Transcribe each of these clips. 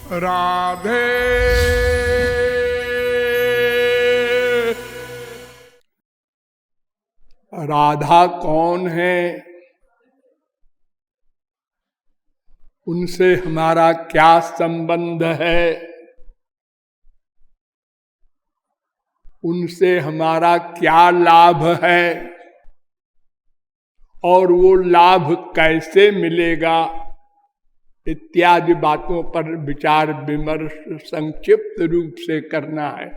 राधे राधा कौन है, उनसे हमारा क्या संबंध है, उनसे हमारा क्या लाभ है और वो लाभ कैसे मिलेगा इत्यादि बातों पर विचार विमर्श संक्षिप्त रूप से करना है।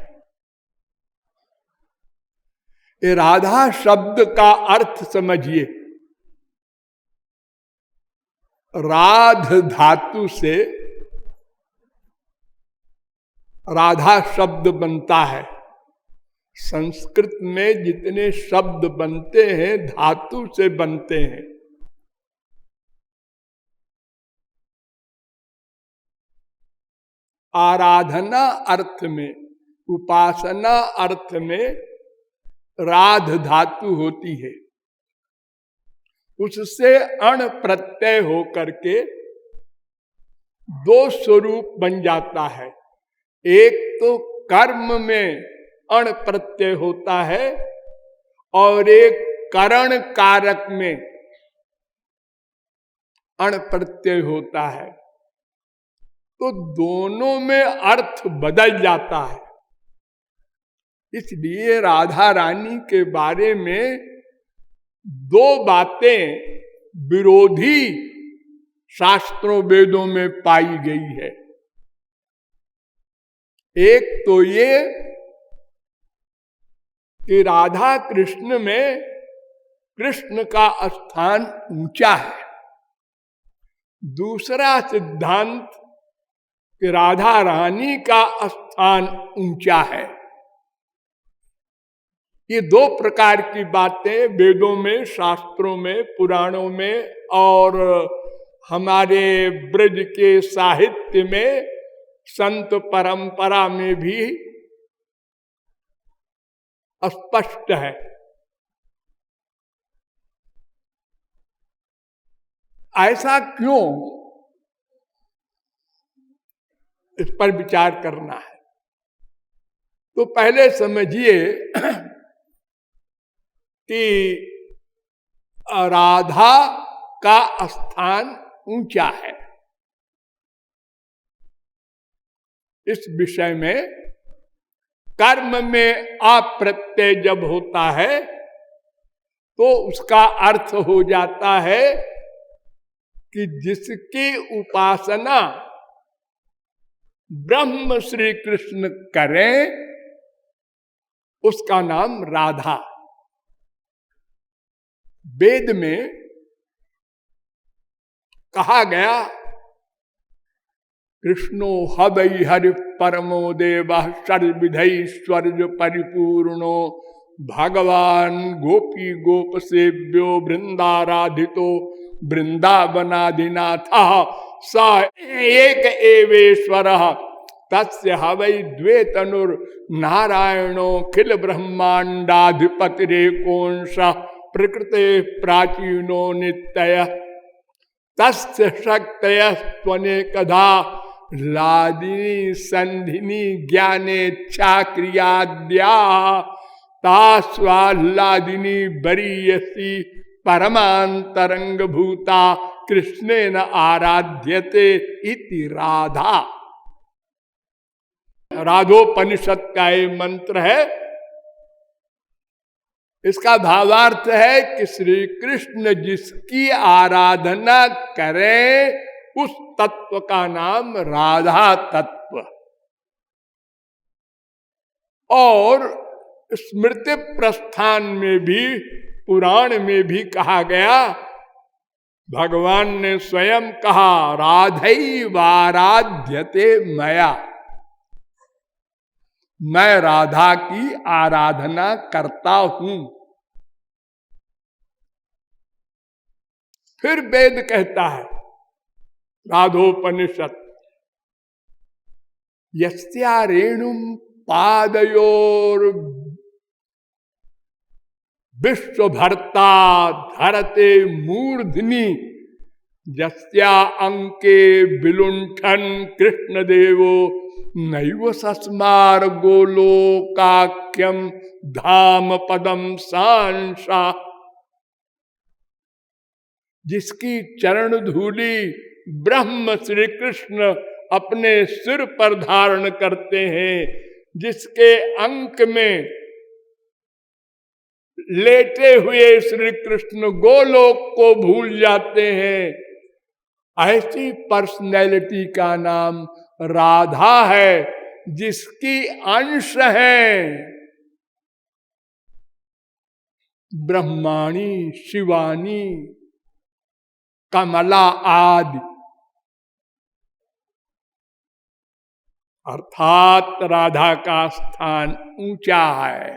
ये राधा शब्द का अर्थ समझिए। राध धातु से राधा शब्द बनता है। संस्कृत में जितने शब्द बनते हैं धातु से बनते हैं। आराधना अर्थ में, उपासना अर्थ में राध धातु होती है। उससे अण प्रत्यय होकर के दो स्वरूप बन जाता है। एक तो कर्म में अण प्रत्यय होता है और एक करण कारक में अण प्रत्यय होता है, तो दोनों में अर्थ बदल जाता है। इसलिए राधा रानी के बारे में दो बातें विरोधी शास्त्रों वेदों में पाई गई है। एक तो ये कि राधा कृष्ण में कृष्ण का स्थान ऊंचा है। दूसरा सिद्धांत कि राधा रानी का स्थान ऊंचा है। ये दो प्रकार की बातें वेदों में, शास्त्रों में, पुराणों में और हमारे ब्रज के साहित्य में, संत परंपरा में भी स्पष्ट है। ऐसा क्यों, इस पर विचार करना है। तो पहले समझिए कि राधा का स्थान ऊंचा है। इस विषय में कर्म में अप्रत्यय जब होता है तो उसका अर्थ हो जाता है कि जिसकी उपासना ब्रह्म श्री कृष्ण करें उसका नाम राधा। वेद में कहा गया कृष्णो हवै हरि परमो देव सर्वविधैश्वर्य परिपूर्णो भगवान गोपी गोप सेव्यो वृंदाराधितो वृंदावनाधिनाथ स एक एवेश्वर तस्य हवै द्वे तनुर नारायणो खिल ब्रह्मांडाधिपतिरेकोंश प्रकृते प्राचीनो नित्य तस्य शक्तय त्वनेकधा लादिनी संधिनी ज्ञानेच्छा क्रियाद्या तास्वाह्लादिनी बरीयसी परमांतरंग भूता कृष्णेन आराध्यते इति राधा। राधोपनिषद का ये मंत्र है। इसका भावार्थ है कि श्री कृष्ण जिसकी आराधना करें उस तत्व का नाम राधा तत्व। और स्मृति प्रस्थान में भी, पुराण में भी कहा गया, भगवान ने स्वयं कहा राधैवाराध्यते मया, मैं राधा की आराधना करता हूं। फिर वेद कहता है राधोपनिषद यस्या रेणुम पादयोर विश्वभर्ता धरते मूर्धनि जस्या अंके विलुंठन कृष्ण देवो नैव सस्मार गोलोकाख्यम धाम पदम सांसा। जिसकी चरण धूली ब्रह्म श्री कृष्ण अपने सिर पर धारण करते हैं, जिसके अंक में लेटे हुए श्री कृष्ण गोलोक को भूल जाते हैं, ऐसी पर्सनैलिटी का नाम राधा है, जिसकी अंश है ब्रह्माणी, शिवानी, कमला आदि। अर्थात राधा का स्थान ऊंचा है।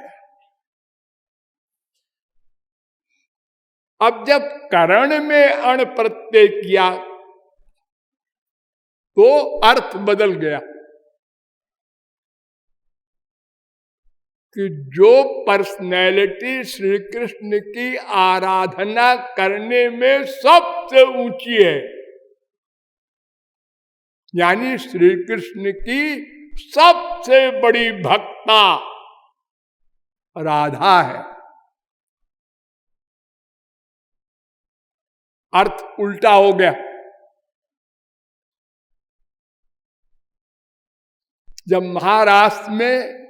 अब जब करण में अण प्रत्यय किया तो अर्थ बदल गया कि जो पर्सनैलिटी श्री कृष्ण की आराधना करने में सबसे ऊंची है, यानी श्री कृष्ण की सबसे बड़ी भक्ता राधा है, अर्थ उल्टा हो गया। जब महाराष्ट्र में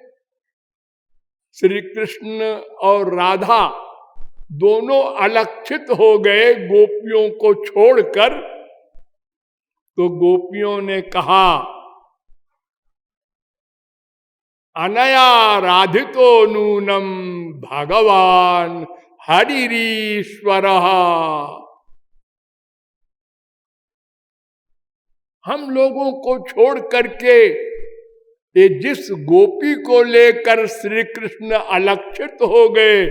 श्री कृष्ण और राधा दोनों अलक्षित हो गए गोपियों को छोड़कर, तो गोपियों ने कहा अनया राधितो नूनम भगवान हरिरीश्वर। हम लोगों को छोड़ करके ये जिस गोपी को लेकर श्री कृष्ण अलक्षित हो गए,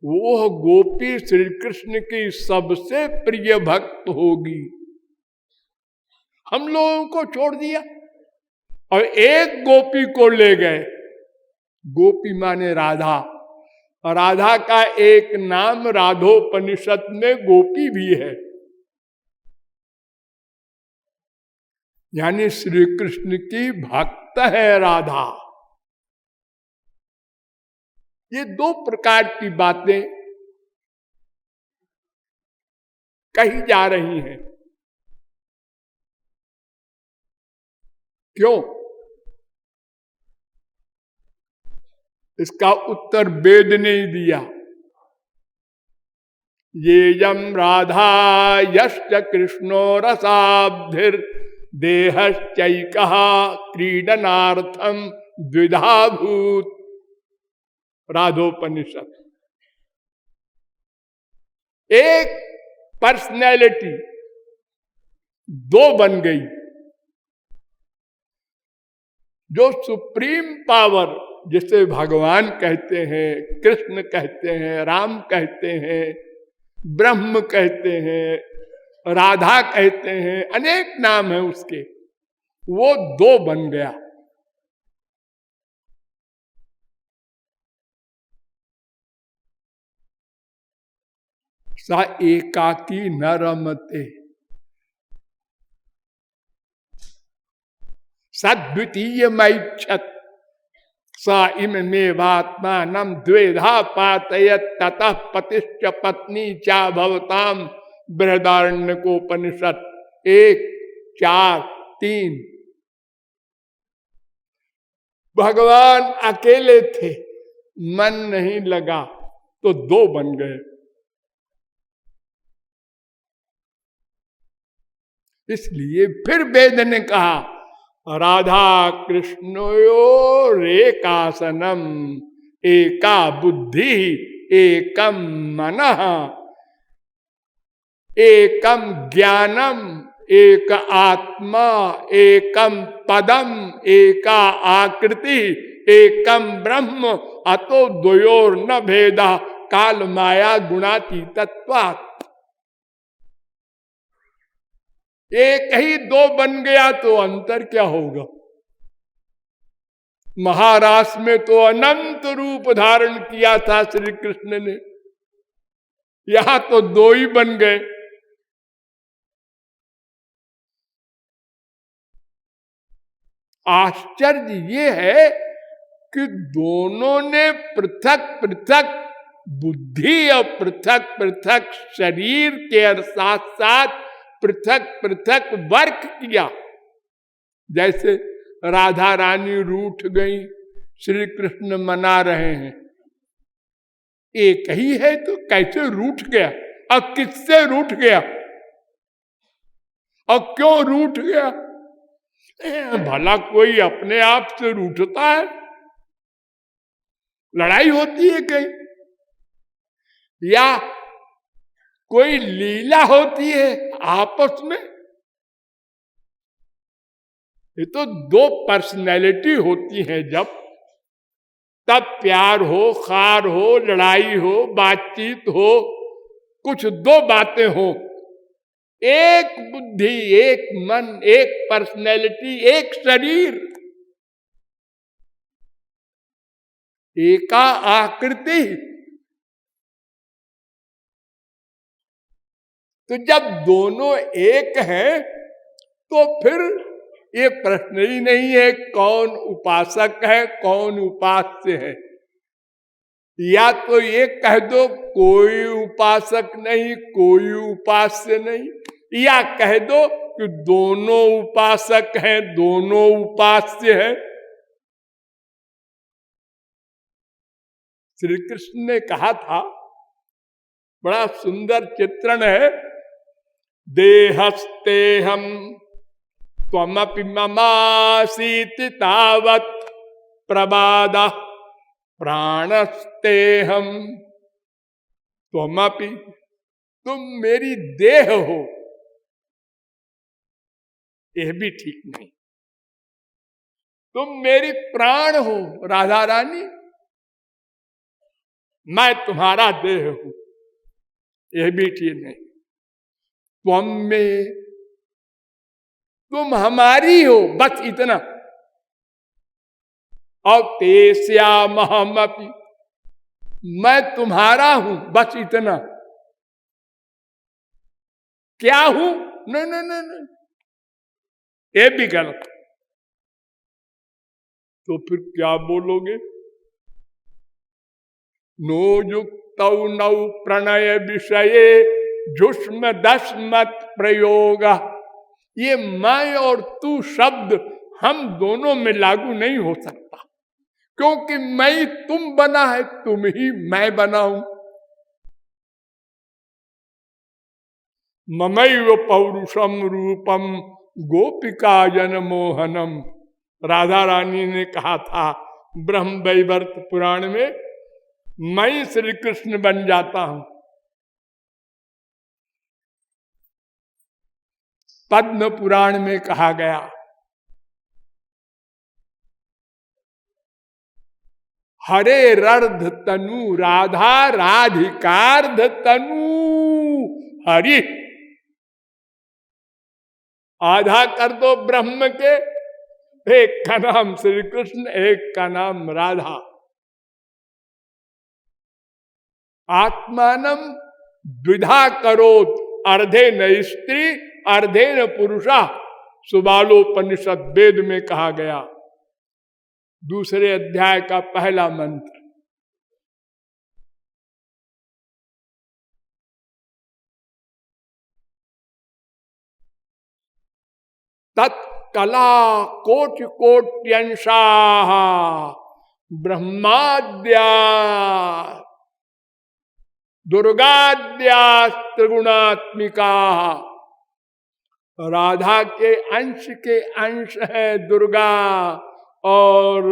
वो गोपी श्री कृष्ण की सबसे प्रिय भक्त होगी। हम लोगों को छोड़ दिया और एक गोपी को ले गए। गोपी माने राधा, और राधा का एक नाम राधोपनिषद में गोपी भी है, यानी श्री कृष्ण की भक्त है राधा। ये दो प्रकार की बातें कही जा रही हैं। क्यों? इसका उत्तर वेद ने ही दिया। ये यम राधा यश्च कृष्णो रसाब्धिर देहश्चैकः क्रीडनार्थम द्विधा भूत। राधोपनिषद। एक पर्सनैलिटी दो बन गई। जो सुप्रीम पावर, जिसे भगवान कहते हैं, कृष्ण कहते हैं, राम कहते हैं, ब्रह्म कहते हैं, राधा कहते हैं, अनेक नाम है उसके, वो दो बन गया। सा एकाकी न रमते सद्वितीय मैक्षत सा इमेवात्मानं द्वेधा पातयत ततः पतिश्च पत्नी चा भवताम। बृहदारण्यकोपनिषद 1:4-3। भगवान अकेले थे, मन नहीं लगा तो दो बन गए। इसलिए फिर वेद ने कहा राधा कृष्णयोरेकासनम एका बुद्धि एकम मनः एकम ज्ञानम एक आत्मा एकम पदम एका आकृति एकम ब्रह्म अतो द्वयोर न भेदा काल माया गुणातीतत्वात्। एक ही दो बन गया तो अंतर क्या होगा? महाराष्ट्र में तो अनंत रूप धारण किया था श्री कृष्ण ने, यहां तो दो ही बन गए। आश्चर्य ये है कि दोनों ने पृथक पृथक बुद्धि और पृथक पृथक शरीर के साथ साथ पृथक पृथक वर्क किया। जैसे राधा रानी रूठ गई, श्री कृष्ण मना रहे हैं, एक ही है तो कैसे रूठ गया और किससे रूठ गया और क्यों रूठ गया? भला कोई अपने आप से रूठता है? लड़ाई होती है कहीं, या कोई लीला होती है आपस में? ये तो दो पर्सनैलिटी होती हैं जब, तब प्यार हो, खार हो, लड़ाई हो, बातचीत हो, कुछ दो बातें हो, एक बुद्धि, एक मन, एक पर्सनैलिटी, एक शरीर, एका आकृति। तो जब दोनों एक हैं तो फिर ये प्रश्न ही नहीं है कौन उपासक है कौन उपास्य है। या तो ये कह दो कोई उपासक नहीं कोई उपास्य नहीं, या कह दो कि दोनों उपासक हैं दोनों उपास्य हैं। श्री कृष्ण ने कहा था, बड़ा सुंदर चित्रण है, देहस्ते हम त्वमपि ममासीति तावत् प्रबादा प्राणस्ते हम त्वमपि, तुम मेरी देह हो, यह भी ठीक नहीं। तुम मेरी प्राण हो राधा रानी, मैं तुम्हारा देह हूं, यह भी ठीक नहीं। त्वम में, तुम हमारी हो, बस इतना। और तेस्यामहमपि, मैं तुम्हारा हूं, बस इतना। क्या हूं? नहीं नहीं नहीं नहीं, ये भी गलत। तो फिर क्या बोलोगे? नो युक्तौ नौ प्रणय विषये जुष्म दस्मत् प्रयोग। ये मैं और तू शब्द हम दोनों में लागू नहीं हो सकता, क्योंकि मैं तुम बना है, तुम ही मैं बना हूं। ममैव पौरुषम रूपम गोपिका जन मोहनम, राधा रानी ने कहा था ब्रह्म वैवर्त पुराण में, मैं श्री कृष्ण बन जाता हूं। पद्म पुराण में कहा गया, हरे रर्ध तनु राधा राधिकार्ध तनु हरि। आधा कर दो ब्रह्म के, एक का नाम श्री कृष्ण एक का नाम राधा। आत्मानम द्विधा करोत, अर्धे न स्त्री अर्धे न पुरुषा, सुबालोपनिषद वेद में कहा गया, दूसरे अध्याय का पहला मंत्र। तत्कला कोटि कोट्यंशा ब्रह्माद्या दुर्गाद्या त्रिगुणात्मिका। राधा के अंश है दुर्गा और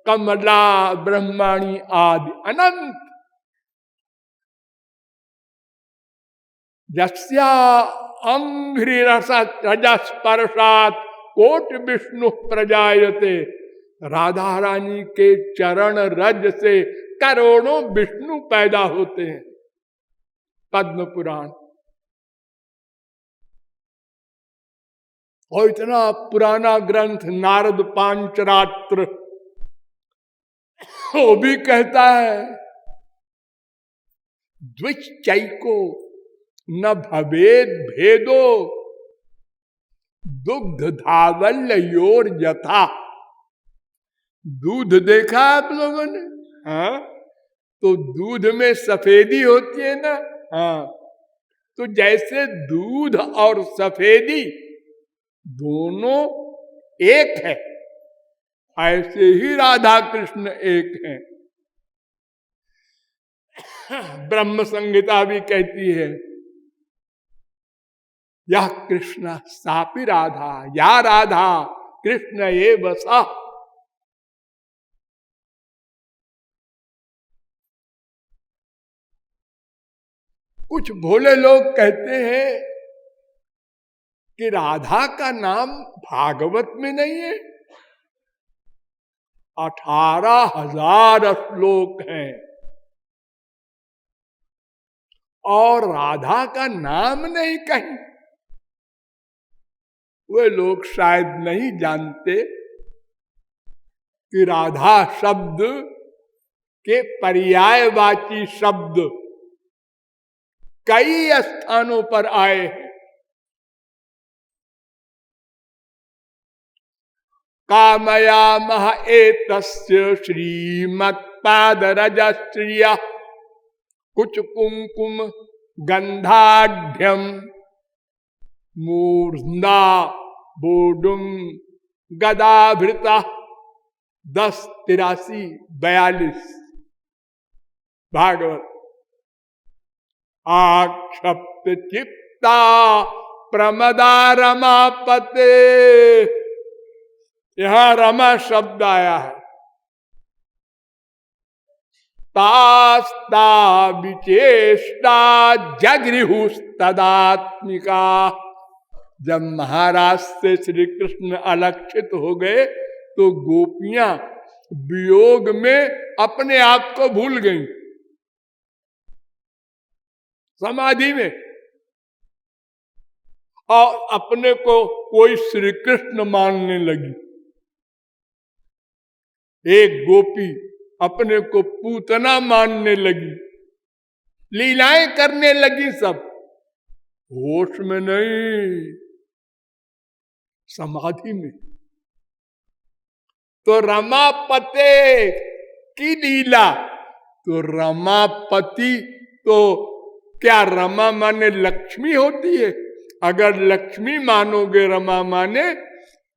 कमला ब्रह्माणी आदि अनंत। यस्या अंघ्रि रजस्पर्शात् कोटि विष्णु प्रजायते, राधा रानी के चरण रज से करोड़ों विष्णु पैदा होते हैं। पद्म पुराण। और इतना पुराना ग्रंथ नारद पांचरात्र, वो भी कहता है द्विचैको न भवेद भेदो, दुग्ध धावल्योर यथा। दूध देखा आप लोगों ने? हाँ, तो दूध में सफेदी होती है ना। हाँ, तो जैसे दूध और सफेदी दोनों एक है, ऐसे ही राधा कृष्ण एक हैं। ब्रह्म संहिता भी कहती है, यह कृष्ण सापि राधा, या राधा कृष्ण ये बसा। कुछ भोले लोग कहते हैं कि राधा का नाम भागवत में नहीं है। 18,000 श्लोक हैं और राधा का नाम नहीं कहीं। वे लोग शायद नहीं जानते कि राधा शब्द के पर्यायवाची शब्द कई स्थानों पर आए हैं। कामयामः एतस्य श्रीमत्पादरजस्त्रियः कुछ कुंकुम गंधाढ्यम मूर्धा बोडुम गदाभृता। 10:83-42 भागवत। आक्षप्त चित्ता प्रमदा रमापते। यहां रमा शब्द आया है। तास्ता विचेष्टा जगृहुस्तदात्मिका। जब महाराज से श्री कृष्ण अलक्षित हो गए तो गोपियां वियोग में अपने आप को भूल गईं, समाधि में, और अपने को कोई श्री कृष्ण मानने लगी। एक गोपी अपने को पूतना मानने लगी, लीलाएं करने लगी, सब होश में नहीं, समाधि में। तो रमापते की लीला, तो रमापति, तो क्या रमा माने लक्ष्मी होती है? अगर लक्ष्मी मानोगे रमा माने,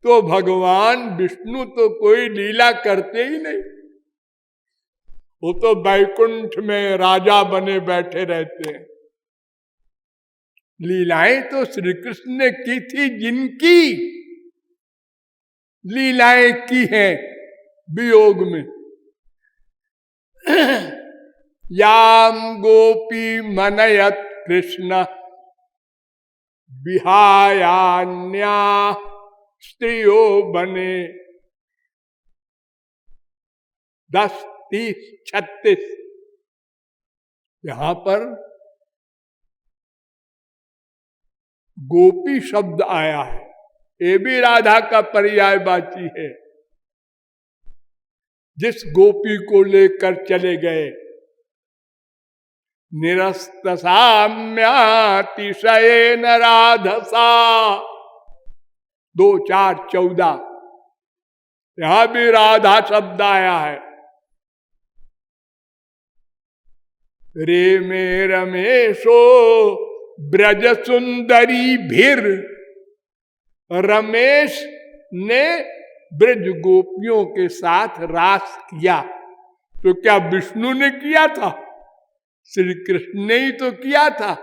तो भगवान विष्णु तो कोई लीला करते ही नहीं। वो तो बैकुंठ में राजा बने बैठे रहते हैं। लीलाएं तो श्री कृष्ण ने की थी, जिनकी लीलाएं की हैं वियोग में। याम गोपी मनयत कृष्ण विहायान्या स्त्रियो बने। 10, 30, 36 यहां पर गोपी शब्द आया है। ये भी राधा का पर्यायवाची है। जिस गोपी को लेकर चले गए, निरस्त साम्यातिशयेन राधसा। 2, 4, 14 यहां भी राधा शब्द आया है। रे में रमेशो ब्रज सुंदरी भीर। रमेश ने ब्रज गोपियों के साथ रास किया, तो क्या विष्णु ने किया था? श्री कृष्ण ने ही तो किया था,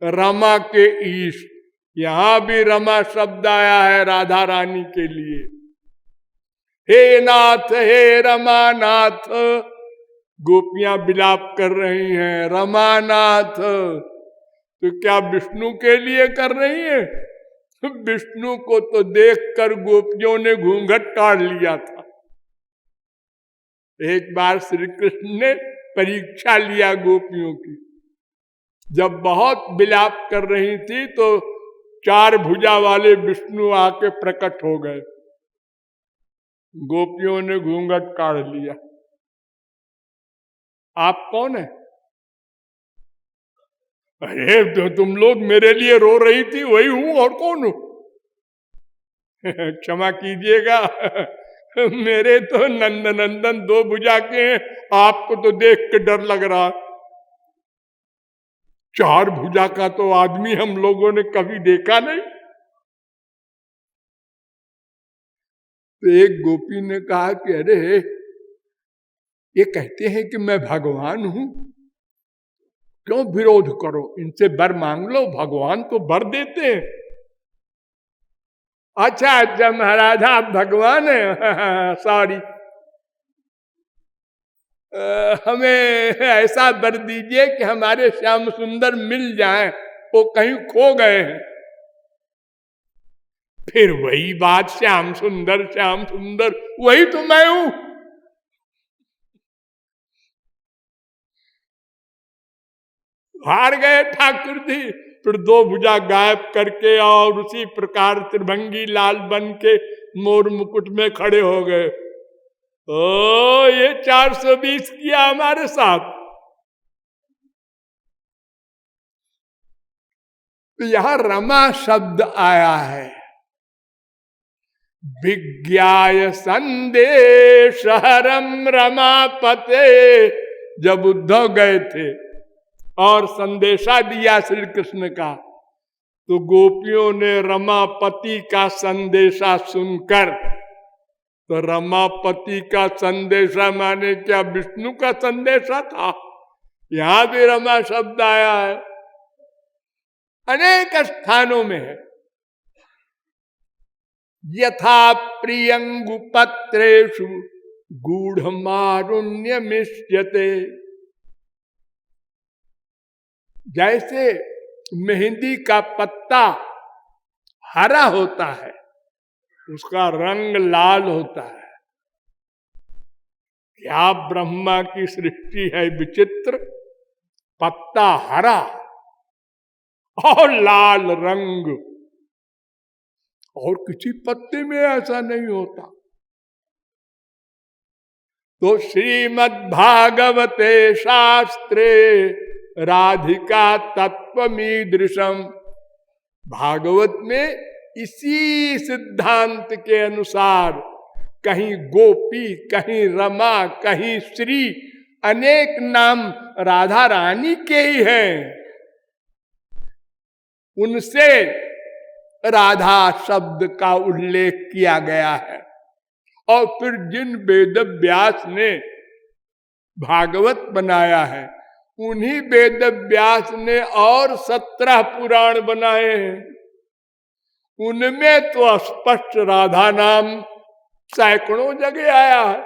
रमा के ईश। यहां भी रमा शब्द आया है राधा रानी के लिए। हे नाथ, हे रमानाथ। गोपियां विलाप कर रही हैं, रमानाथ। तो क्या विष्णु के लिए कर रही है? विष्णु को तो देखकर गोपियों ने घूंघट काढ़ लिया था। एक बार श्री कृष्ण ने परीक्षा लिया गोपियों की। जब बहुत विलाप कर रही थी तो 4 भुजा वाले विष्णु आके प्रकट हो गए। गोपियों ने घूंघट काढ़ लिया। आप कौन है? अरे तो तुम लोग मेरे लिए रो रही थी, वही हूं, और कौन हूं? क्षमा कीजिएगा, मेरे तो नंदन 2 भुजा के हैं, आपको तो देख के डर लग रहा। 4 भुजा का तो आदमी हम लोगों ने कभी देखा नहीं। तो एक गोपी ने कहा कि अरे ये कहते हैं कि मैं भगवान हूं, क्यों विरोध करो, इनसे वर मांग लो, भगवान तो वर देते हैं। अच्छा महाराज आप भगवान है, सॉरी, हमें ऐसा वर दीजिए कि हमारे श्याम सुंदर मिल जाएं, वो कहीं खो गए हैं। फिर वही बात, श्याम सुंदर वही तो मैं हूं। हार गए ठाकुर जी। फिर 2 भुजा गायब करके और उसी प्रकार त्रिभंगी लाल बन के मोर मुकुट में खड़े हो गए। ओ ये 420 किया हमारे साथ। तो यहां रमा शब्द आया है। विज्ञाय संदेश हरम रमापते, जब उद्धव गए थे और संदेशा दिया श्री कृष्ण का, तो गोपियों ने रमापति का संदेशा सुनकर, तो रमापति का संदेशा माने क्या विष्णु का संदेशा था। यहां भी रमा शब्द आया है, अनेक स्थानों में है। यथा प्रियंगु पत्रेषु गूढ़ मारुण्य मिष्यते, जैसे मेहंदी का पत्ता हरा होता है, उसका रंग लाल होता है। क्या ब्रह्मा की सृष्टि है विचित्र, पत्ता हरा और लाल रंग, और किसी पत्ते में ऐसा नहीं होता। तो श्रीमद् भागवते शास्त्रे राधिका तत्वमीदृशम, भागवत में इसी सिद्धांत के अनुसार कहीं गोपी, कहीं रमा, कहीं श्री, अनेक नाम राधा रानी के ही हैं। उनसे राधा शब्द का उल्लेख किया गया है। और फिर जिन वेद व्यास ने भागवत बनाया है, उन्हीं वेद व्यास ने और 17 पुराण बनाए हैं। उनमें तो स्पष्ट राधा नाम सैकड़ों जगह आया है।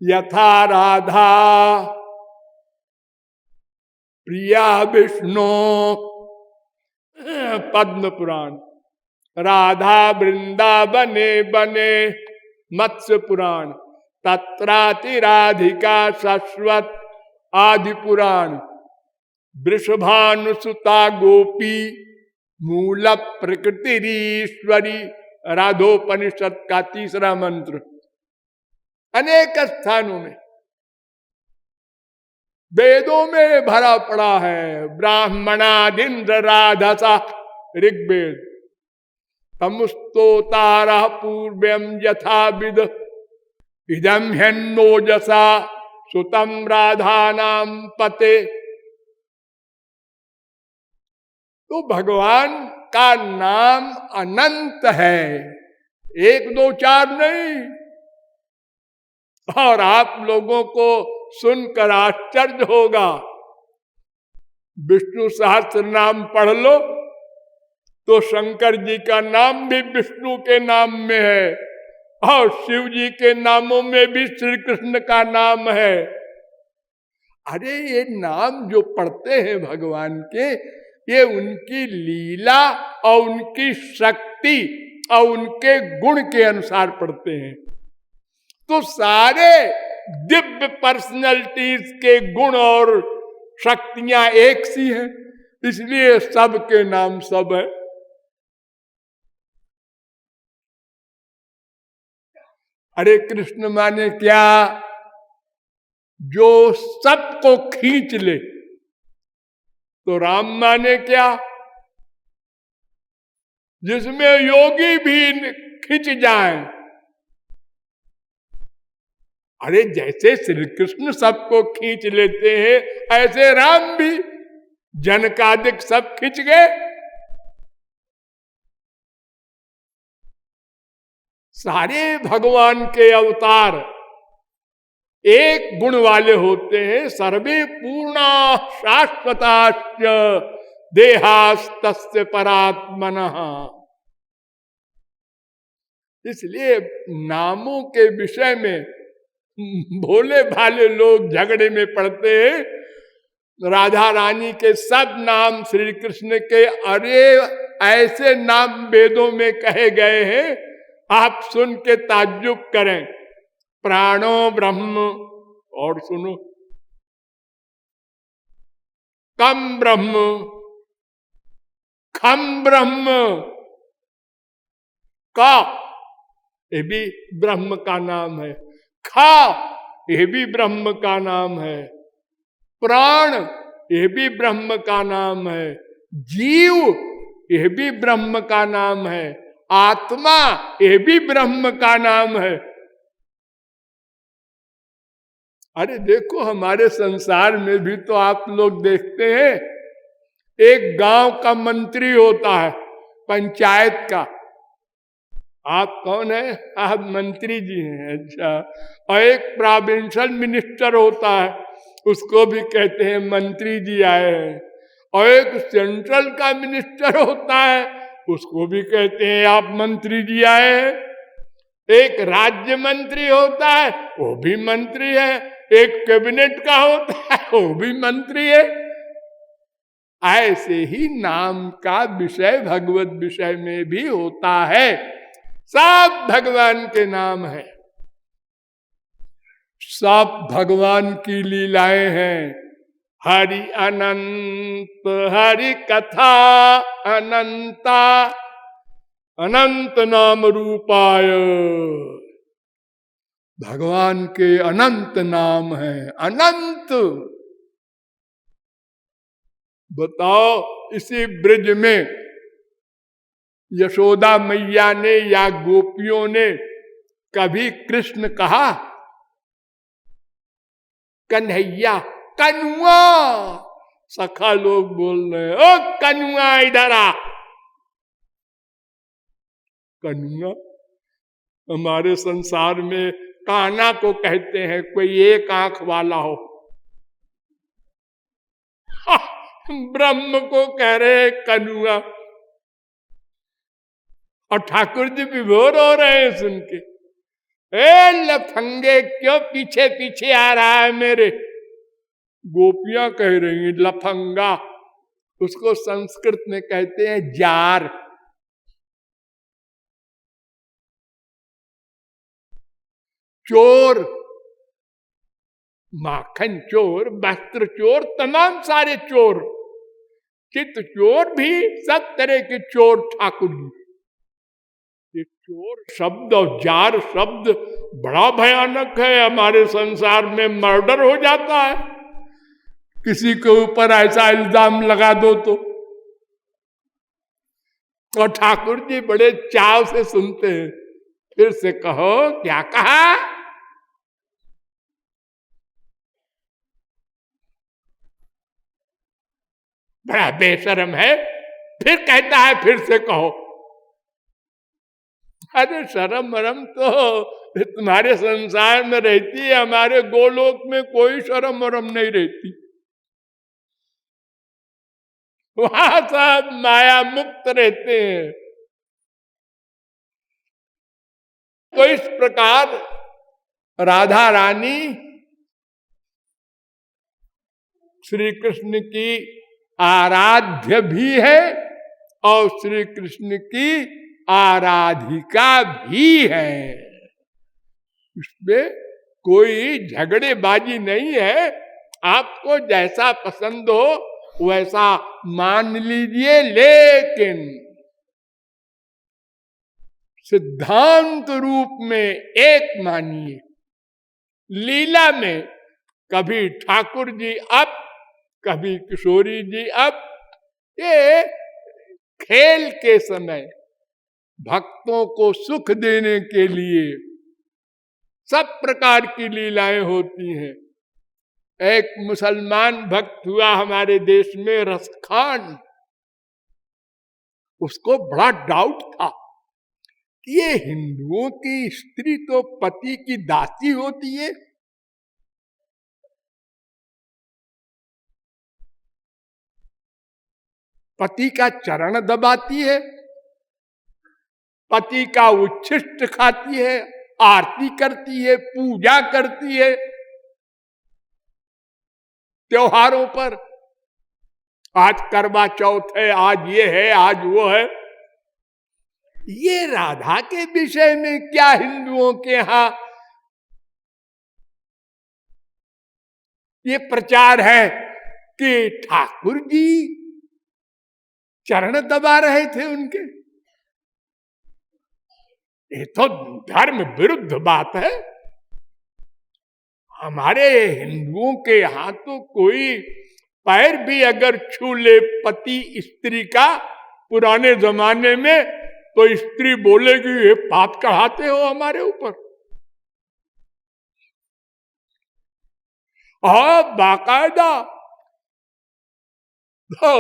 यथा राधा प्रिया विष्णु, पद्म पुराण, राधा वृंदावने बने मत्स्य पुराण, तत्राति राधिका शाश्वत आदि पुराण, वृषभानुसुता गोपी मूल प्रकृतिरीश्वरी, राधोपनिषद का 3रा मंत्र। अनेक स्थानों में वेदों में भरा पड़ा है। ब्राह्मणादिन्द्र राधसा ऋग्वेद, तमुस्तोतारा पूर्व्यम यथा विद, इदम ह्यन्नोजसा सुतम राधा नाम पते। तो भगवान का नाम अनंत है, 1 2 4 नहीं। और आप लोगों को सुनकर आश्चर्य होगा, विष्णु सहस्त्र नाम पढ़ लो तो शंकर जी का नाम भी विष्णु के नाम में है, और शिव जी के नामों में भी श्री कृष्ण का नाम है। अरे ये नाम जो पढ़ते हैं भगवान के, ये उनकी लीला और उनकी शक्ति और उनके गुण के अनुसार पढ़ते हैं। तो सारे दिव्य पर्सनैलिटीज के गुण और शक्तियां एक सी हैं, इसलिए सबके नाम सब है। हरे कृष्ण माने क्या, जो सबको खींच ले, तो राम माने क्या? जिसमें योगी भी खिंच जाए। अरे जैसे श्री कृष्ण सबको खींच लेते हैं, ऐसे राम भी जनकादिक सब खिंच गए। सारे भगवान के अवतार एक गुण वाले होते हैं, सर्वे पूर्णा शाश्वताश्च देहास्तस्य परात्मनः। इसलिए नामों के विषय में भोले भाले लोग झगड़े में पड़ते हैं। राधा रानी के सब नाम श्री कृष्ण के, अरे ऐसे नाम वेदों में कहे गए हैं, आप सुन के ताज्जुब करें। प्राणो ब्रह्म, और सुनो, कम ब्रह्म, खम ब्रह्म, का ये भी ब्रह्म का नाम है, खा ये भी ब्रह्म का नाम है, प्राण ये भी ब्रह्म का नाम है, जीव ये भी ब्रह्म का नाम है, आत्मा ये भी ब्रह्म का नाम है। अरे देखो हमारे संसार में भी तो आप लोग देखते हैं, एक गांव का मंत्री होता है, पंचायत का। आप कौन है? आप मंत्री जी हैं। अच्छा। और एक प्रोविंशियल मिनिस्टर होता है, उसको भी कहते हैं मंत्री जी आए हैं। और एक सेंट्रल का मिनिस्टर होता है, उसको भी कहते हैं आप मंत्री जी आए हैं। एक राज्य मंत्री होता है, वो भी मंत्री है। एक कैबिनेट का होता है, वो भी मंत्री है। ऐसे ही नाम का विषय भगवत विषय में भी होता है। सब भगवान के नाम है, सब भगवान की लीलाएं हैं। हरि अनंत, हरि कथा अनंता, अनंत नाम रूपाय। भगवान के अनंत नाम है, अनंत। बताओ, इसी ब्रिज में यशोदा मैया ने या गोपियों ने कभी कृष्ण कहा? कन्हैया, कनुआ। सखा लोग बोल रहे हैं, ओ कनुआ इधर आ। कनुआ हमारे संसार में काना को कहते हैं, कोई एक आंख वाला हो। ब्रह्म को कह रहे कनुआ, और ठाकुर जी विभोर हो रहे हैं सुन के। ए लफंगे, क्यों पीछे पीछे आ रहा है मेरे? गोपियां कह रही हैं लफंगा, उसको संस्कृत में कहते हैं जार। चोर, माखन चोर, वस्त्र चोर, तमाम सारे चोर, चित्त चोर भी, सब तरह के चोर ठाकुर जी। ये चोर शब्द और जार शब्द बड़ा भयानक है। हमारे संसार में मर्डर हो जाता है, किसी के ऊपर ऐसा इल्जाम लगा दो तो। और ठाकुर जी बड़े चाव से सुनते हैं, फिर से कहो, क्या कहा? बड़ा बेशरम है, फिर कहता है फिर से कहो। अरे शर्म मरम तो तुम्हारे संसार में रहती है, हमारे गोलोक में कोई शर्म मरम नहीं रहती। वहां सब माया मुक्त रहते हैं। तो इस प्रकार राधा रानी श्री कृष्ण की आराध्य भी है और श्री कृष्ण की आराधिका भी है। इसमें कोई झगड़ेबाजी नहीं है। आपको जैसा पसंद हो वैसा मान लीजिए, लेकिन सिद्धांत रूप में एक मानिए। लीला में कभी ठाकुर जी अप, कभी किशोरी जी। अब ये खेल के समय भक्तों को सुख देने के लिए सब प्रकार की लीलाएं होती हैं। एक मुसलमान भक्त हुआ हमारे देश में, रसखान। उसको बड़ा डाउट था कि ये हिंदुओं की स्त्री तो पति की दासी होती है, पति का चरण दबाती है, पति का उच्छिष्ट खाती है, आरती करती है, पूजा करती है त्योहारों पर। आज करवा चौथ है, आज ये है, आज वो है। ये राधा के विषय में क्या हिंदुओं के यहां ये प्रचार है कि ठाकुर जी चरण दबा रहे थे उनके? ये तो धर्म विरुद्ध बात है। हमारे हिंदुओं के यहां तो कोई पैर भी अगर छू ले पति स्त्री का पुराने जमाने में, तो स्त्री बोलेगी ये पाप चढ़ाते हो हमारे ऊपर। और बाकायदा तो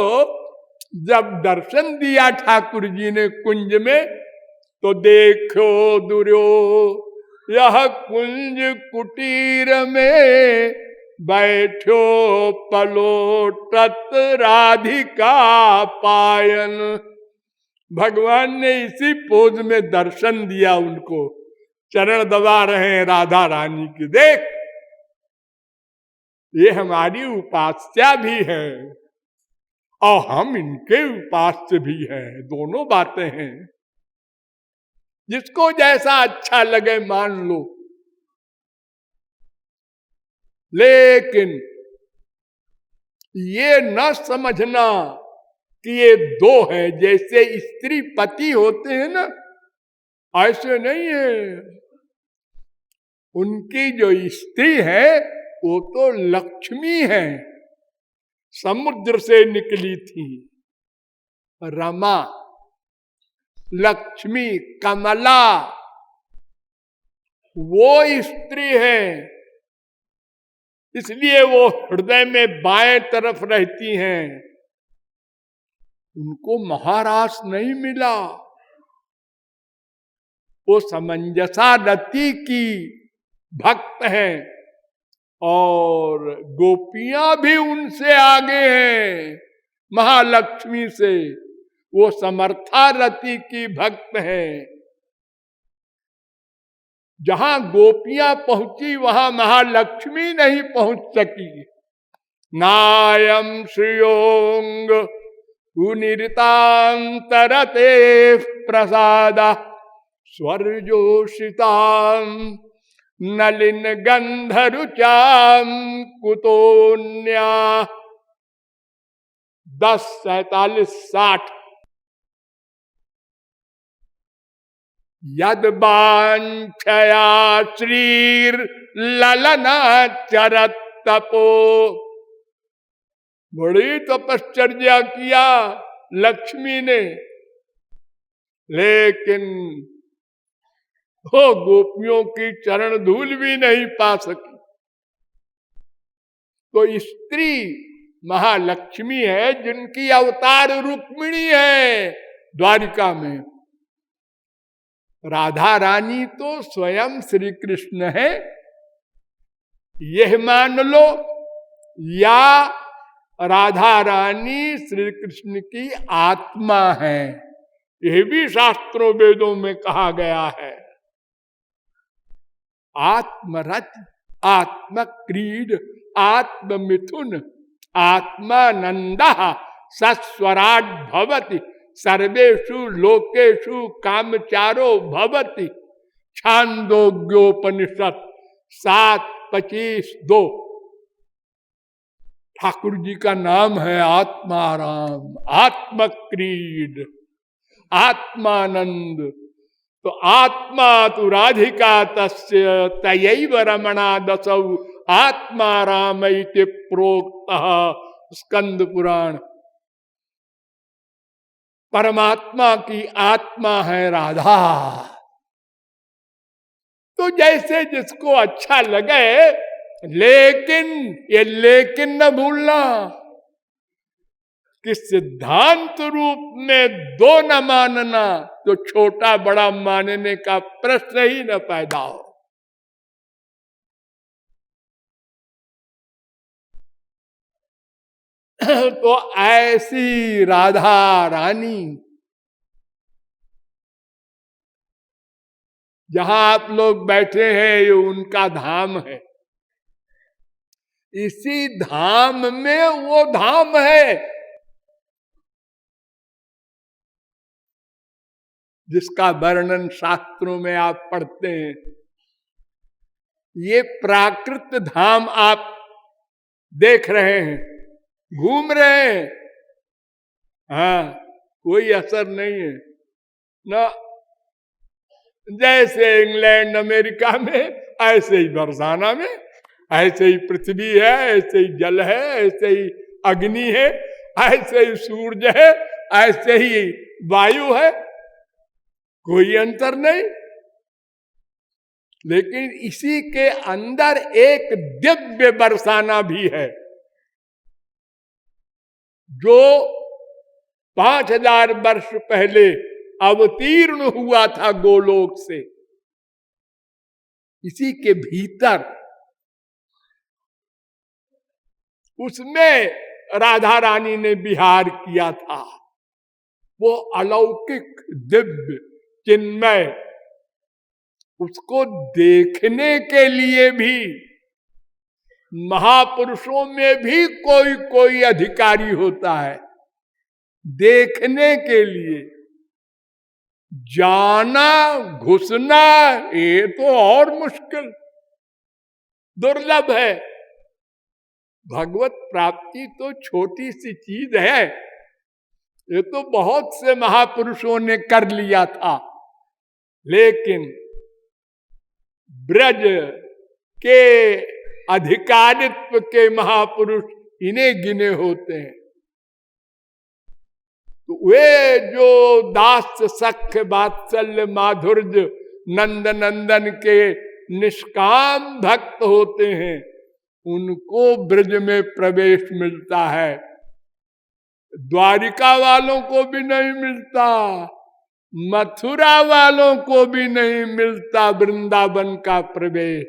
जब दर्शन दिया ठाकुर जी ने कुंज में, तो देखो दुर्यो यह कुंज कुटीर में बैठो पलोटत राधिका पायन। भगवान ने इसी पोज में दर्शन दिया उनको, चरण दबा रहे हैं राधा रानी की। देख, ये हमारी उपास्या भी है और हम इनके उपास्य भी हैं, दोनों बातें हैं। जिसको जैसा अच्छा लगे मान लो, लेकिन ये न समझना कि ये दो हैं, जैसे स्त्री पति होते हैं ना, ऐसे नहीं है। उनकी जो स्त्री है वो तो लक्ष्मी है, समुद्र से निकली थी। रमा, लक्ष्मी, कमला, वो स्त्री है। इसलिए वो हृदय में बाएं तरफ रहती हैं। उनको महारास नहीं मिला। वो समंजसा रति की भक्त हैं और गोपियां भी उनसे आगे हैं, महालक्ष्मी से। वो समर्था रति की भक्त है। जहां गोपियां पहुंची वहां महालक्ष्मी नहीं पहुंच सकी। नायम श्रियोंग उनिरतांतरते प्रसाद स्वर्जोषिताम नलिन गंधरुचाम कुतोन्या। 10:47-60 यद वांछया श्रीर ललना चरत तपो। बड़ी तपश्चर्या किया लक्ष्मी ने, लेकिन वो गोपियों की चरण धूल भी नहीं पा सकी। तो स्त्री महालक्ष्मी है, जिनकी अवतार रुक्मिणी है द्वारिका में। राधा रानी तो स्वयं श्री कृष्ण है, यह मान लो, या राधा रानी श्री कृष्ण की आत्मा है। यह भी शास्त्रों वेदों में कहा गया है। आत्मरथ, आत्मक्रीड, आत्ममिथुन, आत्मानंद सस्वराट भवति सर्वेषु लोकेषु कामचारो भवति। छांदोग्योपनिषद 7:25-2। ठाकुर जी का नाम है आत्माराम, आत्मक्रीड, आत्मानंद। तो आत्मा तु राधिका तस्य तयैव रमणा दसौ आत्मा राम इति प्रोक्तः स्कंद पुराण। परमात्मा की आत्मा है राधा। तो जैसे जिसको अच्छा लगे, लेकिन ये लेकिन न भूलना कि सिद्धांत रूप में दो न मानना, तो छोटा बड़ा मानने का प्रश्न ही न पैदा हो। तो ऐसी राधा रानी जहां आप लोग बैठे हैं, ये उनका धाम है। इसी धाम में वो धाम है जिसका वर्णन शास्त्रों में आप पढ़ते हैं। ये प्राकृत धाम आप देख रहे हैं, घूम रहे हैं, हाँ, कोई असर नहीं है ना। जैसे इंग्लैंड अमेरिका में, ऐसे ही बरसाना में, ऐसे ही पृथ्वी है, ऐसे ही जल है, ऐसे ही अग्नि है, ऐसे ही सूरज है, ऐसे ही वायु है, कोई अंतर नहीं। लेकिन इसी के अंदर एक दिव्य बरसाना भी है जो 5000 वर्ष पहले अवतीर्ण हुआ था गोलोक से। इसी के भीतर उसमें राधा रानी ने विहार किया था। वो अलौकिक दिव्य चिन्मय, उसको देखने के लिए भी महापुरुषों में भी कोई कोई अधिकारी होता है। देखने के लिए जाना, घुसना, ये तो और मुश्किल, दुर्लभ है। भगवत प्राप्ति तो छोटी सी चीज है, ये तो बहुत से महापुरुषों ने कर लिया था। लेकिन ब्रज के अधिकारित्व के महापुरुष इन्हें गिने होते हैं। तो वे जो दास सख्य वात्सल्य माधुर्य नंद नंदन के निष्काम भक्त होते हैं, उनको ब्रज में प्रवेश मिलता है। द्वारिका वालों को भी नहीं मिलता, मथुरा वालों को भी नहीं मिलता वृंदावन का प्रवेश।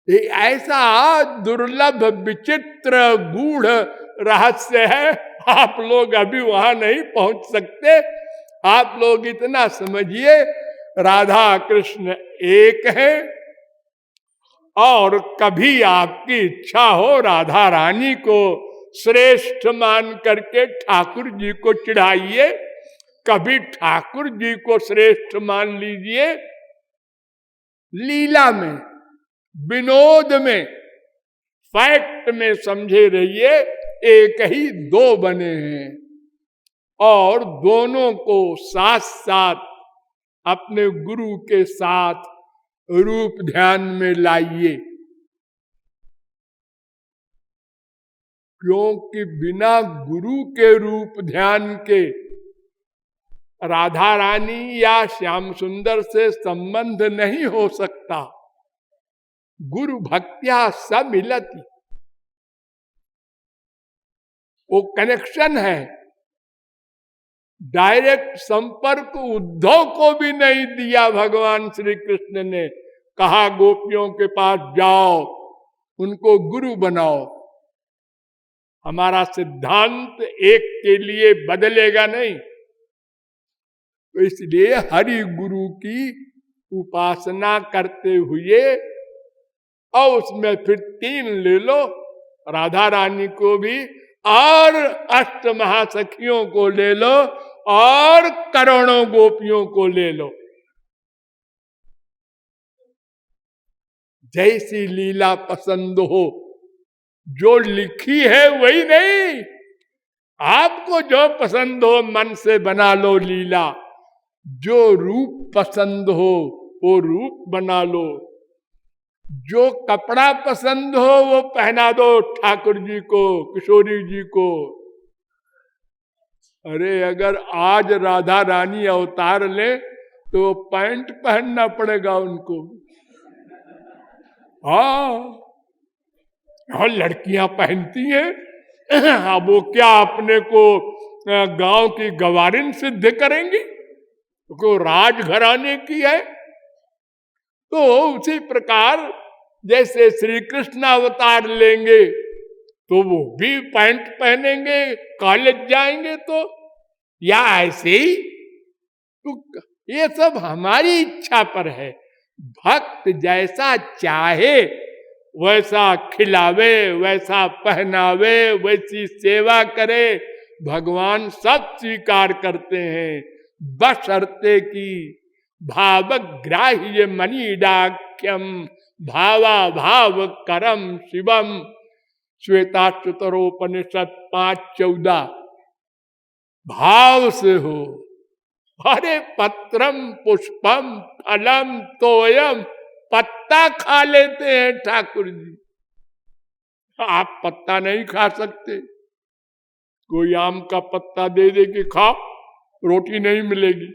ये ऐसा दुर्लभ विचित्र गूढ़ रहस्य है, आप लोग अभी वहां नहीं पहुंच सकते। आप लोग इतना समझिए, राधा कृष्ण एक है, और कभी आपकी इच्छा हो राधा रानी को श्रेष्ठ मान करके ठाकुर जी को चढ़ाइए, कभी ठाकुर जी को श्रेष्ठ मान लीजिए। लीला में, विनोद में, फैक्ट में समझे रहिए, एक ही दो बने हैं, और दोनों को साथ साथ अपने गुरु के साथ रूप ध्यान में लाइए। क्योंकि बिना गुरु के रूप ध्यान के राधा रानी या श्याम सुंदर से संबंध नहीं हो सकता। गुरु भक्त्या समिलति, वो कनेक्शन है। डायरेक्ट संपर्क उद्धव को भी नहीं दिया भगवान श्री कृष्ण ने। कहा गोपियों के पास जाओ, उनको गुरु बनाओ। हमारा सिद्धांत एक के लिए बदलेगा नहीं, तो इसलिए हरि गुरु की उपासना करते हुए, और उसमें फिर 3 ले लो, राधा रानी को भी, और अष्ट महासखियों को ले लो, और करोड़ों गोपियों को ले लो। जैसी लीला पसंद हो, जो लिखी है वही नहीं, आपको जो पसंद हो मन से बना लो लीला। जो रूप पसंद हो वो रूप बना लो, जो कपड़ा पसंद हो वो पहना दो ठाकुर जी को, किशोरी जी को। अरे अगर आज राधा रानी अवतार ले तो पैंट पहनना पड़ेगा उनको। हाँ, और लड़कियां पहनती हैं। अब वो क्या अपने को गांव की गवारिन सिद्ध करेंगी, को राजघराने की है। तो उसी प्रकार जैसे श्री कृष्ण अवतार लेंगे तो वो भी पैंट पहनेंगे, कॉलेज जाएंगे तो, या ऐसे ही। तो ये सब हमारी इच्छा पर है। भक्त जैसा चाहे वैसा खिलावे, वैसा पहनावे, वैसी सेवा करे, भगवान सब स्वीकार करते हैं, बशर्ते की भावग्राह्य मनीडाख्यम भावा भाव करम शिवम। श्वेताश्वतरोपनिषद 5:14। भाव से हो। अरे पत्रम पुष्पम फलम तोयम, पत्ता खा लेते हैं ठाकुर जी। आप पत्ता नहीं खा सकते। कोई आम का पत्ता दे दे कि खाओ, रोटी नहीं मिलेगी।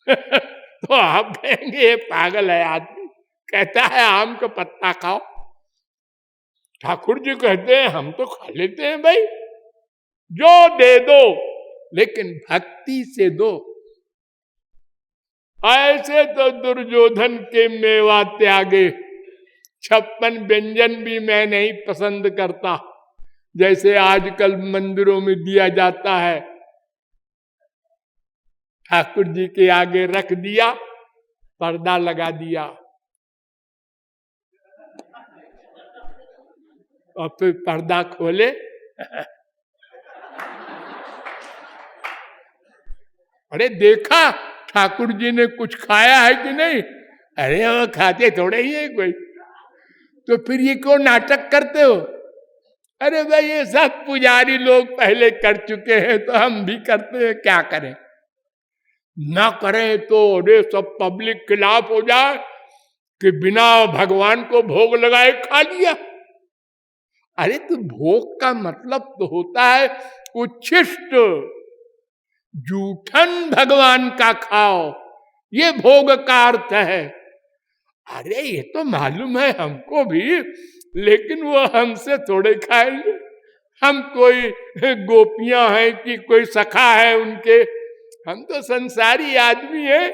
तो आप कहेंगे ये पागल है आदमी, कहता है आम का पत्ता खाओ। ठाकुर जी कहते हैं हम तो खा लेते हैं भाई, जो दे दो लेकिन भक्ति से दो। ऐसे तो दुर्योधन के मेवा त्यागे, 56 व्यंजन भी मैं नहीं पसंद करता, जैसे आजकल मंदिरों में दिया जाता है। ठाकुर जी के आगे रख दिया, पर्दा लगा दिया, और फिर पर्दा खोले अरे देखा ठाकुर जी ने कुछ खाया है कि नहीं? अरे वो खाते थोड़े ही है कोई। तो फिर ये क्यों नाटक करते हो? अरे भाई ये सब पुजारी लोग पहले कर चुके हैं तो हम भी करते हैं, क्या करें? ना करें तो अरे सब पब्लिक खिलाफ हो जाए कि बिना भगवान को भोग लगाए खा लिया। अरे तो भोग का मतलब तो होता है उच्छिष्ट, जूठन भगवान का खाओ, ये भोग का अर्थ है। अरे ये तो मालूम है हमको भी, लेकिन वो हमसे थोड़े खाएंगे। हम कोई गोपियां हैं कि कोई सखा है उनके, हम तो संसारी आदमी हैं।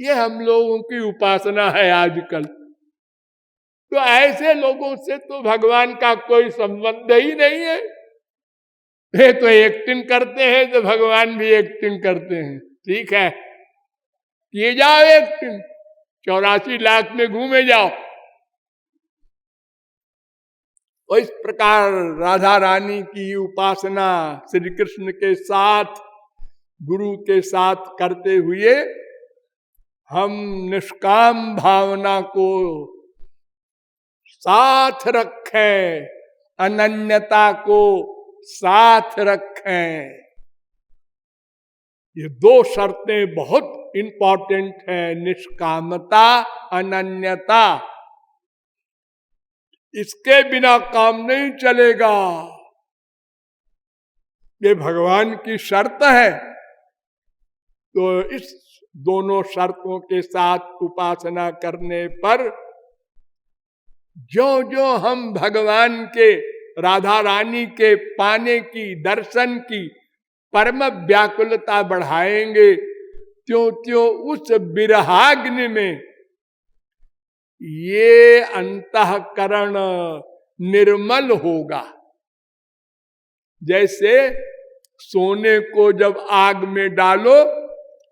ये हम लोगों की उपासना है आजकल। तो ऐसे लोगों से तो भगवान का कोई संबंध ही नहीं है। ये तो एक्टिंग करते हैं तो भगवान भी एक्टिंग करते हैं। ठीक है, किए जाओ एक्टिंग, 84 लाख में घूमे जाओ। और इस प्रकार राधा रानी की उपासना श्री कृष्ण के साथ, गुरु के साथ करते हुए हम निष्काम भावना को साथ रखें, अनन्यता को साथ रखें। ये दो शर्तें बहुत इंपॉर्टेंट है, निष्कामता, अनन्यता। इसके बिना काम नहीं चलेगा। ये भगवान की शर्त है। तो इस दोनों शर्तों के साथ उपासना करने पर जो जो हम भगवान के, राधा रानी के पाने की, दर्शन की परम व्याकुलता बढ़ाएंगे, त्यों त्यों उस विरहाग्नि में ये अंतःकरण निर्मल होगा। जैसे सोने को जब आग में डालो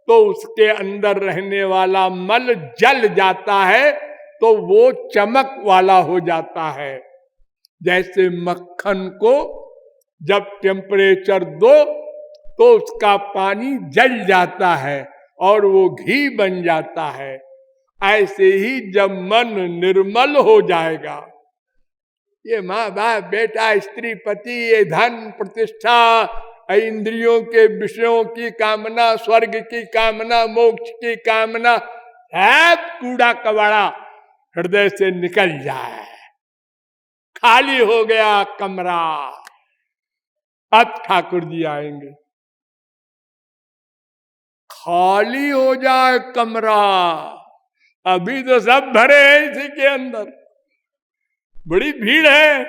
तो उसके अंदर रहने वाला मल जल जाता है, तो वो चमक वाला हो जाता है। जैसे मक्खन को जब टेम्परेचर दो तो उसका पानी जल जाता है और वो घी बन जाता है। ऐसे ही जब मन निर्मल हो जाएगा, ये माँ बाप, बेटा, स्त्री, पति, ये धन, प्रतिष्ठा, इंद्रियों के विषयों की कामना, स्वर्ग की कामना, मोक्ष की कामना, है कूड़ा कबाड़ा, हृदय से निकल जाए। खाली हो गया कमरा, अब ठाकुर जी आएंगे। खाली हो जाए कमरा, अभी तो सब भरे हैं इसी के अंदर, बड़ी भीड़ है।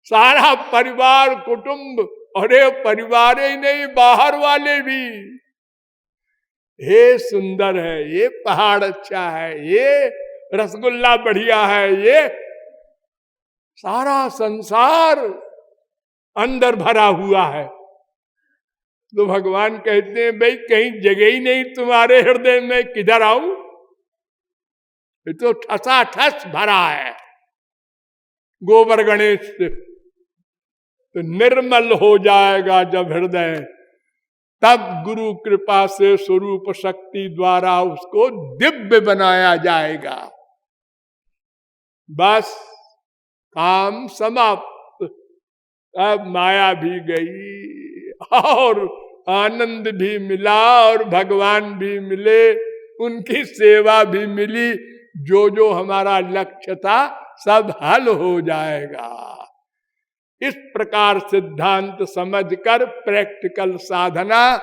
सारा परिवार कुटुंब, अरे परिवार ही नहीं बाहर वाले भी, ये सुंदर है, ये पहाड़ अच्छा है, ये रसगुल्ला बढ़िया है, ये सारा संसार अंदर भरा हुआ है। तो भगवान कहते हैं भाई कहीं जगह ही नहीं तुम्हारे हृदय में, किधर आऊं? ये तो ठसाठस भरा है गोबर गणेश से। तो निर्मल हो जाएगा जब हृदय, तब गुरु कृपा से स्वरूप शक्ति द्वारा उसको दिव्य बनाया जाएगा। बस काम समाप्त। अब माया भी गई और आनंद भी मिला और भगवान भी मिले, उनकी सेवा भी मिली। जो जो हमारा लक्ष्य था सब हल हो जाएगा। इस प्रकार सिद्धांत समझकर प्रैक्टिकल साधना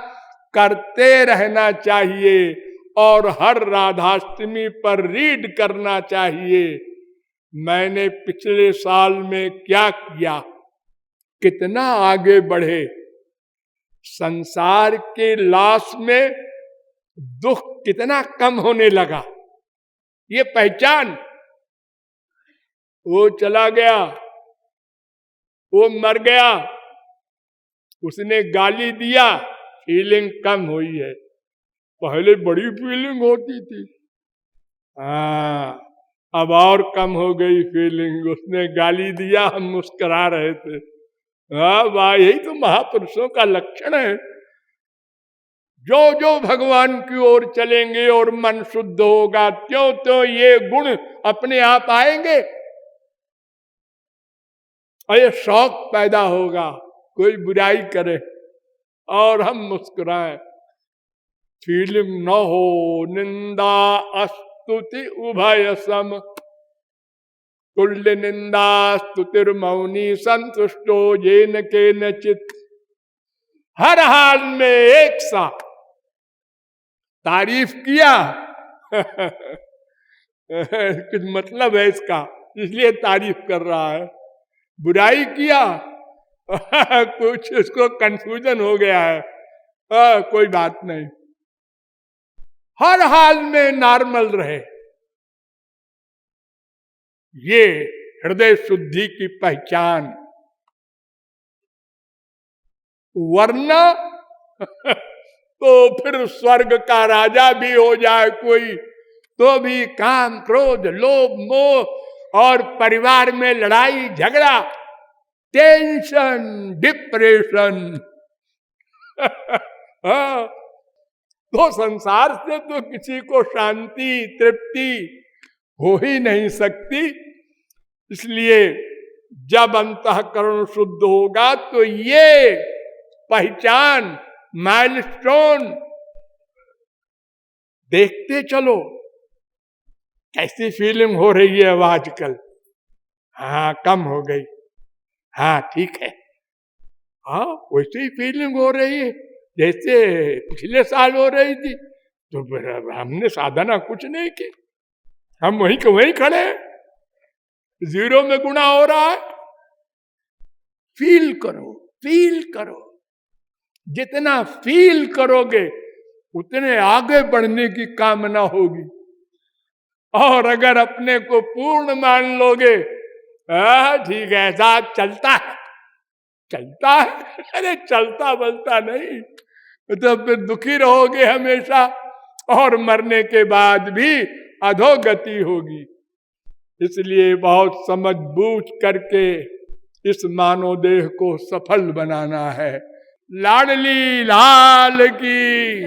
करते रहना चाहिए और हर राधाष्टमी पर रीड करना चाहिए। मैंने पिछले साल में क्या किया, कितना आगे बढ़े, संसार के लाश में दुख कितना कम होने लगा, ये पहचान। वो चला गया, वो मर गया, उसने गाली दिया, फीलिंग कम हुई है। पहले बड़ी फीलिंग होती थी, अब और कम हो गई फीलिंग। उसने गाली दिया, हम मुस्कुरा रहे थे। वाह, यही तो महापुरुषों का लक्षण है। जो जो भगवान की ओर चलेंगे और मन शुद्ध होगा, त्यों त्यों ये गुण अपने आप आएंगे और ये शौक पैदा होगा, कोई बुराई करे और हम मुस्कुराएं। फीलिंग न हो, निंदा स्तुति उभय सम, तुल्य निंदा स्तुतिर्मौनी संतुष्टो येन केनचित्। हर हाल में एक सा तारीफ किया कुछ मतलब है इसका, इसलिए तारीफ कर रहा है। बुराई किया कुछ इसको कंफ्यूजन हो गया है, कोई बात नहीं। हर हाल में नॉर्मल रहे, ये हृदय शुद्धि की पहचान। वरना तो फिर स्वर्ग का राजा भी हो जाए कोई, तो भी काम क्रोध लोभ मोह और परिवार में लड़ाई झगड़ा, टेंशन डिप्रेशन। तो संसार से तो किसी को शांति तृप्ति हो ही नहीं सकती। इसलिए जब अंतःकरण शुद्ध होगा तो ये पहचान, माइलस्टोन देखते चलो कैसी फीलिंग हो रही है अब आजकल। हाँ कम हो गई, हाँ ठीक है, हाँ वैसे ही फीलिंग हो रही है जैसे पिछले साल हो रही थी। तो फिर हमने साधना कुछ नहीं की, हम वहीं के वहीं खड़े हैं, जीरो में गुणा हो रहा है। फील करो, फील करो, जितना फील करोगे उतने आगे बढ़ने की कामना होगी। और अगर अपने को पूर्ण मान लोगे, ठीक है ऐसा चलता है, चलता है, अरे चलता बोलता नहीं, तो फिर दुखी रहोगे हमेशा और मरने के बाद भी अधोगति होगी। इसलिए बहुत समझ बूझ करके इस मानव देह को सफल बनाना है। लाडली लाल की